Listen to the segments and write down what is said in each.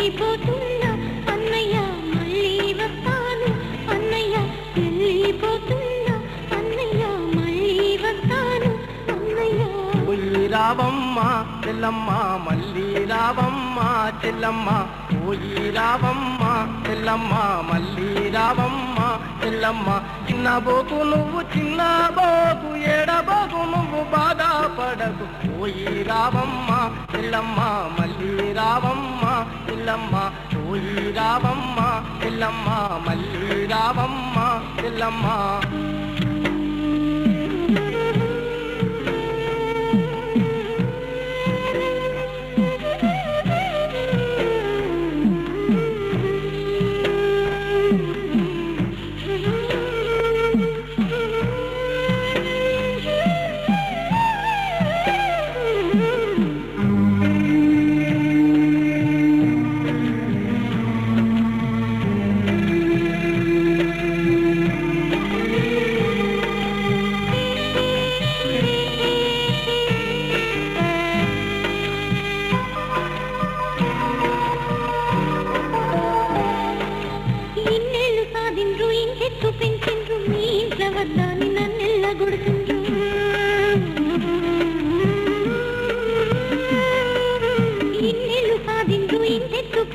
వెళ్ళిపోతున్నా అన్నయ్య మళ్ళీ వస్తాను అన్నయ్య వెళ్ళిపోతున్నా అన్నయ్య మళ్ళీ వస్తాను అన్నయ్య పోయి రావమ్మ చెల్లమ్మ మళ్ళీ రావమ్మ చెల్లమ్మ పోయి రావమ్మ చెల్లమ్మ మళ్ళీ రావమ్మ చెల్లమ్మ చిన్నబోకు నువ్వు చిన్నబోకు ఏడబోకు నువ్వు బాధపడకు పోయి రావమ్మ చెల్లమ్మ మళ్ళీ రావమ్మ చెల్లమ్మ పోయి రావమ్మ చెల్లమ్మ మళ్ళీ రావమ్మ చెల్లమ్మ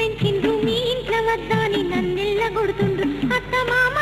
పెంచిండ్రు మీ ఇంట్లో వద్దాని నన్నెల్ల కొడుతుండ్రు అత్త మామ